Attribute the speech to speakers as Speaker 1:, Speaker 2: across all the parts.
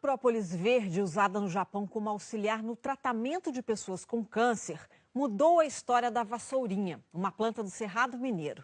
Speaker 1: própolis verde, usada no Japão como auxiliar no tratamento de pessoas com câncer, mudou a história da vassourinha, uma planta do Cerrado Mineiro.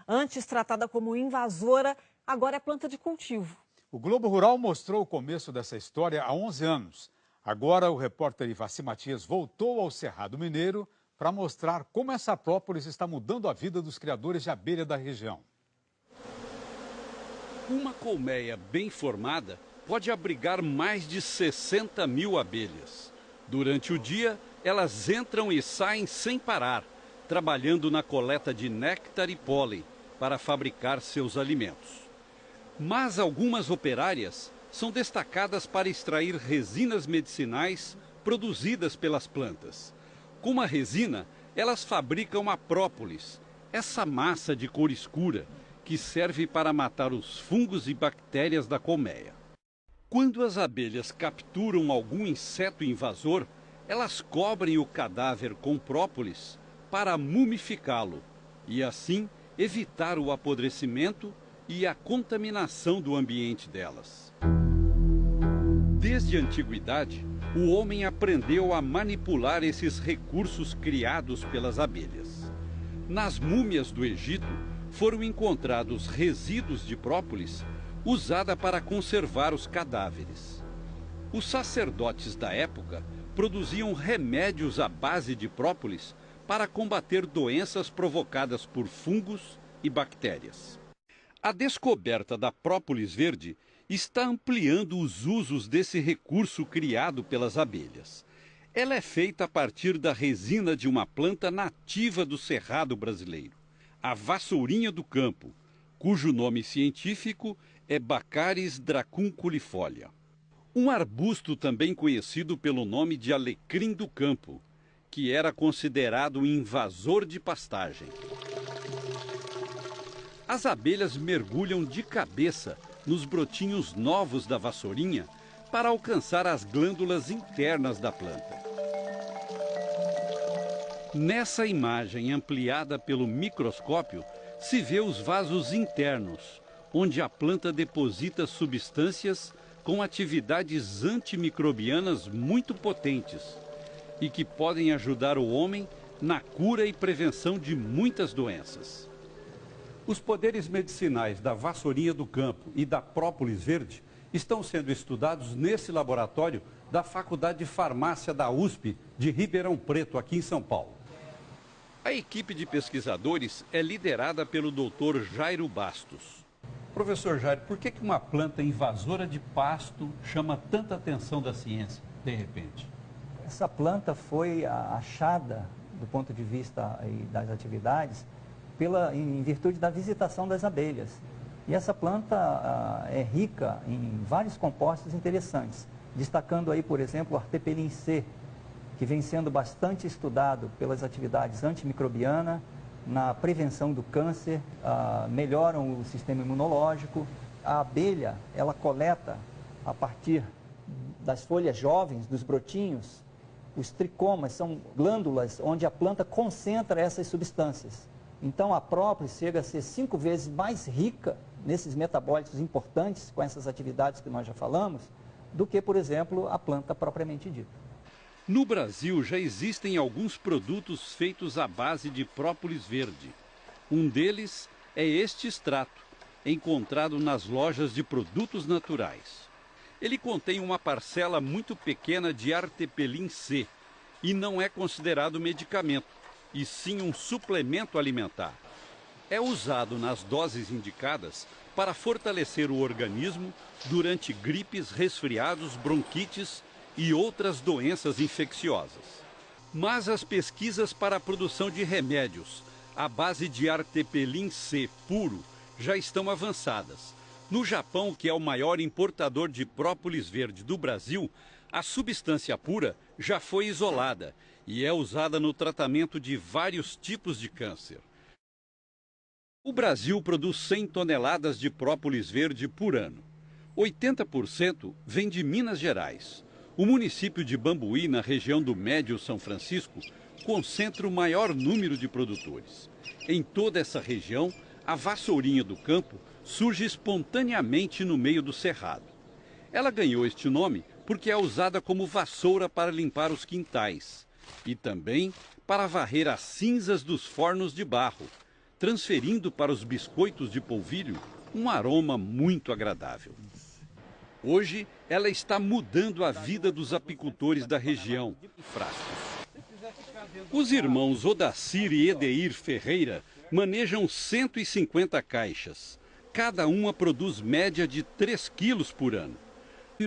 Speaker 1: Antes tratada como invasora, agora é planta de cultivo.
Speaker 2: O Globo Rural mostrou o começo dessa história há 11 anos. Agora, o repórter Ivaci Matias voltou ao Cerrado Mineiro para mostrar como essa própolis está mudando a vida dos criadores de abelha da região.
Speaker 3: Uma colmeia bem formada pode abrigar mais de 60 mil abelhas. Durante o dia, elas entram e saem sem parar, trabalhando na coleta de néctar e pólen para fabricar seus alimentos. Mas algumas operárias são destacadas para extrair resinas medicinais produzidas pelas plantas. Com a resina, elas fabricam a própolis, essa massa de cor escura que serve para matar os fungos e bactérias da colmeia. Quando as abelhas capturam algum inseto invasor, elas cobrem o cadáver com própolis para mumificá-lo e assim evitar o apodrecimento e a contaminação do ambiente delas. Desde a antiguidade, o homem aprendeu a manipular esses recursos criados pelas abelhas. Nas múmias do Egito, foram encontrados resíduos de própolis usada para conservar os cadáveres. Os sacerdotes da época produziam remédios à base de própolis para combater doenças provocadas por fungos e bactérias. A descoberta da própolis verde está ampliando os usos desse recurso criado pelas abelhas. Ela é feita a partir da resina de uma planta nativa do Cerrado brasileiro, a vassourinha do campo, cujo nome científico é Baccharis dracunculifolia. Um arbusto também conhecido pelo nome de alecrim do campo, que era considerado um invasor de pastagem. As abelhas mergulham de cabeça nos brotinhos novos da vassourinha para alcançar as glândulas internas da planta. Nessa imagem ampliada pelo microscópio, se vê os vasos internos, onde a planta deposita substâncias com atividades antimicrobianas muito potentes e que podem ajudar o homem na cura e prevenção de muitas doenças. Os poderes medicinais da vassourinha do campo e da própolis verde estão sendo estudados nesse laboratório da Faculdade de Farmácia da USP de Ribeirão Preto, aqui em São Paulo. A equipe de pesquisadores é liderada pelo Dr. Jairo Bastos. Professor Jairo, por que uma planta invasora de pasto chama tanta atenção da ciência, de repente?
Speaker 4: Essa planta foi achada, do ponto de vista das atividades, em virtude da visitação das abelhas. E essa planta é rica em vários compostos interessantes, destacando aí, por exemplo, o artepelin C, que vem sendo bastante estudado pelas atividades antimicrobianas, na prevenção do câncer, melhoram o sistema imunológico. A abelha, ela coleta, a partir das folhas jovens, dos brotinhos, os tricomas, são glândulas onde a planta concentra essas substâncias. Então, a própolis chega a ser 5 vezes mais rica nesses metabólitos importantes, com essas atividades que nós já falamos, do que, por exemplo, a planta propriamente dita.
Speaker 3: No Brasil, já existem alguns produtos feitos à base de própolis verde. Um deles é este extrato, encontrado nas lojas de produtos naturais. Ele contém uma parcela muito pequena de artepelin C e não é considerado medicamento, e sim um suplemento alimentar. É usado nas doses indicadas para fortalecer o organismo durante gripes, resfriados, bronquites e outras doenças infecciosas. Mas as pesquisas para a produção de remédios à base de artepelin C puro já estão avançadas. No Japão, que é o maior importador de própolis verde do Brasil, a substância pura já foi isolada e é usada no tratamento de vários tipos de câncer. O Brasil produz 100 toneladas de própolis verde por ano. 80% vem de Minas Gerais. O município de Bambuí, na região do Médio São Francisco, concentra o maior número de produtores. Em toda essa região, a vassourinha do campo surge espontaneamente no meio do cerrado. Ela ganhou este nome porque é usada como vassoura para limpar os quintais e também para varrer as cinzas dos fornos de barro, transferindo para os biscoitos de polvilho um aroma muito agradável. Hoje, ela está mudando a vida dos apicultores da região, em frascos. Os irmãos Odacir e Edeir Ferreira manejam 150 caixas. Cada uma produz média de 3 quilos por ano.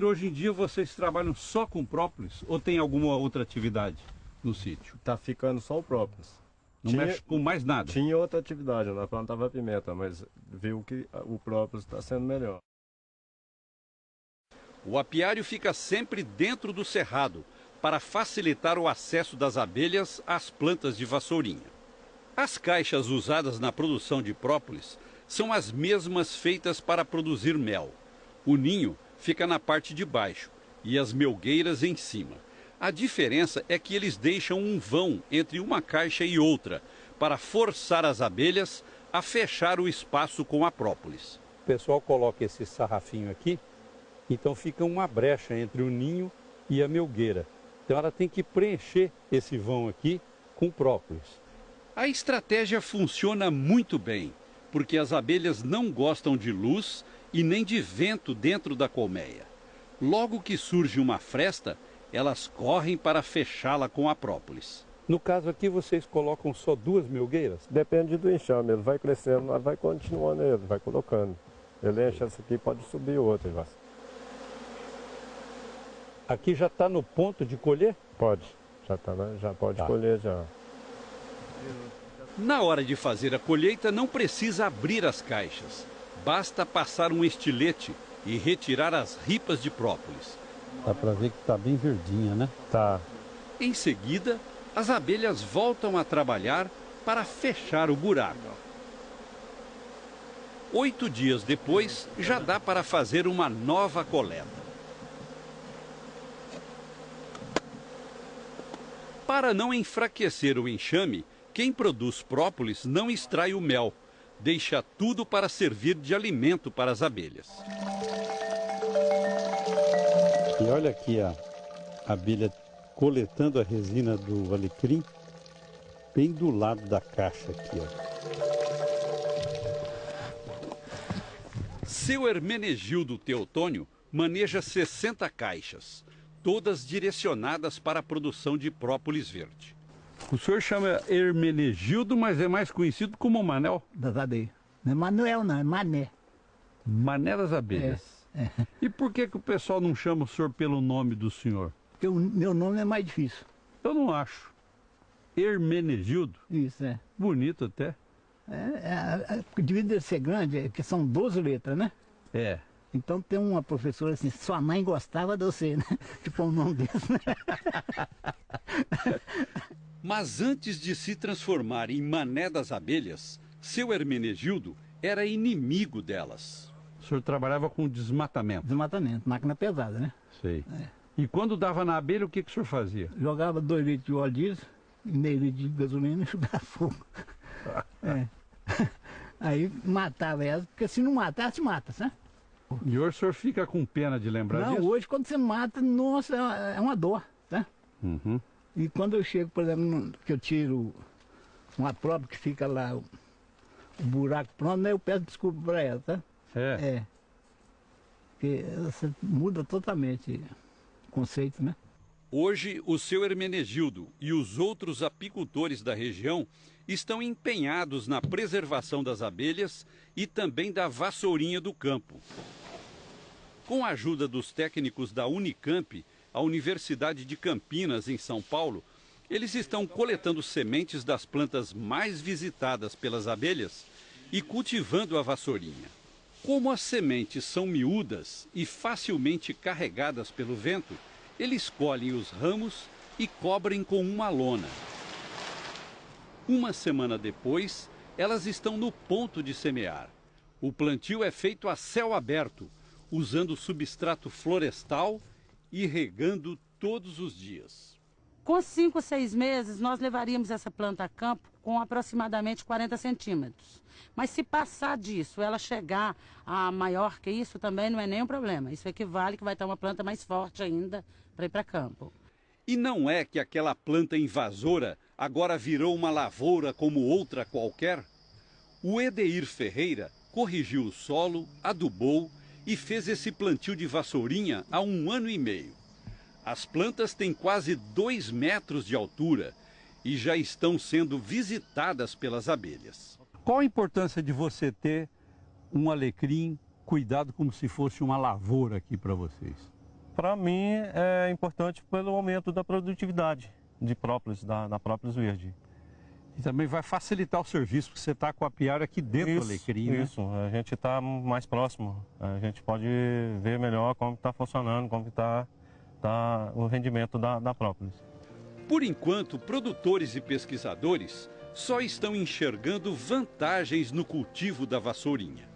Speaker 3: Hoje em dia vocês trabalham só com própolis ou tem alguma outra atividade no sítio?
Speaker 5: Tá ficando só o própolis.
Speaker 3: Não mexe com mais nada?
Speaker 5: Tinha outra atividade, nós plantava pimenta, mas viu que o própolis está sendo melhor.
Speaker 3: O apiário fica sempre dentro do cerrado para facilitar o acesso das abelhas às plantas de vassourinha. As caixas usadas na produção de própolis são as mesmas feitas para produzir mel. O ninho fica na parte de baixo e as melgueiras em cima. A diferença é que eles deixam um vão entre uma caixa e outra para forçar as abelhas a fechar o espaço com a própolis. O pessoal coloca esse sarrafinho aqui, então fica uma brecha entre o ninho e a melgueira. Então ela tem que preencher esse vão aqui com própolis. A estratégia funciona muito bem, porque as abelhas não gostam de luz e nem de vento dentro da colmeia. Logo que surge uma fresta, elas correm para fechá-la com a própolis. No caso aqui, vocês colocam só 2 melgueiras?
Speaker 5: Depende do enxame, ele vai crescendo, nós vai continuando ele, vai colocando. Ele enche essa aqui, pode subir outra.
Speaker 3: Aqui já está no ponto de colher?
Speaker 5: Pode, já pode colher já.
Speaker 3: Na hora de fazer a colheita, não precisa abrir as caixas. Basta passar um estilete e retirar as ripas de própolis.
Speaker 6: Dá para ver que está bem verdinha, né?
Speaker 5: Tá.
Speaker 3: Em seguida, as abelhas voltam a trabalhar para fechar o buraco. 8 dias depois, já dá para fazer uma nova coleta. Para não enfraquecer o enxame, quem produz própolis não extrai o mel. Deixa tudo para servir de alimento para as abelhas.
Speaker 6: E olha aqui a abelha coletando a resina do alecrim, bem do lado da caixa aqui, ó.
Speaker 3: Seu Hermenegildo Teotônio maneja 60 caixas, todas direcionadas para a produção de própolis verde. O senhor chama Hermenegildo, mas é mais conhecido como Manel?
Speaker 7: Das abelhas. Não é Manuel, não, é Mané.
Speaker 3: Mané das abelhas.
Speaker 7: É.
Speaker 3: E por que o pessoal não chama o senhor pelo nome do senhor?
Speaker 7: Porque o meu nome é mais difícil.
Speaker 3: Eu não acho. Hermenegildo?
Speaker 7: Isso, é.
Speaker 3: Bonito até.
Speaker 7: Devido a ser grande, porque são 12 letras, né?
Speaker 3: É.
Speaker 7: Então tem uma professora assim, sua mãe gostava de você, né? Tipo um nome desse, né?
Speaker 3: Mas antes de se transformar em Mané das abelhas, seu Hermenegildo era inimigo delas. O senhor trabalhava com desmatamento?
Speaker 7: Desmatamento, máquina pesada, né?
Speaker 3: Sei. E quando dava na abelha, o que o senhor fazia?
Speaker 7: Jogava 2 litros de óleo diesel, meio litro de gasolina e jogava fogo. Aí matava elas, porque se não matasse, mata, né?
Speaker 3: E hoje o senhor fica com pena de lembrar disso?
Speaker 7: Não, hoje quando você mata, nossa, é uma dor, tá?
Speaker 3: Uhum.
Speaker 7: E quando eu chego, por exemplo, que eu tiro uma prova que fica lá, o buraco pronto, né, eu peço desculpa para ela, tá?
Speaker 3: É.
Speaker 7: Porque você muda totalmente o conceito, né?
Speaker 3: Hoje, o seu Hermenegildo e os outros apicultores da região estão empenhados na preservação das abelhas e também da vassourinha do campo. Com a ajuda dos técnicos da Unicamp, a Universidade de Campinas, em São Paulo, eles estão coletando sementes das plantas mais visitadas pelas abelhas e cultivando a vassourinha. Como as sementes são miúdas e facilmente carregadas pelo vento, eles colhem os ramos e cobrem com uma lona. Uma semana depois, elas estão no ponto de semear. O plantio é feito a céu aberto, usando substrato florestal e regando todos os dias.
Speaker 8: Com 5, 6 meses, nós levaríamos essa planta a campo com aproximadamente 40 centímetros. Mas se passar disso, ela chegar a maior que isso, também não é nenhum problema. Isso equivale que vai ter uma planta mais forte ainda para ir para campo.
Speaker 3: E não é que aquela planta invasora agora virou uma lavoura como outra qualquer? O Edeir Ferreira corrigiu o solo, adubou e fez esse plantio de vassourinha há 1 ano e meio. As plantas têm quase 2 metros de altura e já estão sendo visitadas pelas abelhas.
Speaker 6: Qual a importância de você ter um alecrim cuidado como se fosse uma lavoura aqui para vocês?
Speaker 5: Para mim é importante pelo aumento da produtividade de própolis, da própolis verde.
Speaker 6: E também vai facilitar o serviço, porque você está com a apiária aqui dentro do alecrim, né?
Speaker 5: Isso, a gente está mais próximo, a gente pode ver melhor como está funcionando, como está o rendimento da própolis.
Speaker 3: Por enquanto, produtores e pesquisadores só estão enxergando vantagens no cultivo da vassourinha.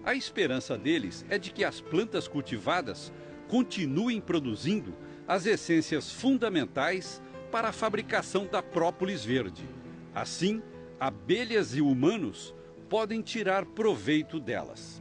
Speaker 3: A esperança deles é de que as plantas cultivadas continuem produzindo as essências fundamentais para a fabricação da própolis verde. Assim, abelhas e humanos podem tirar proveito delas.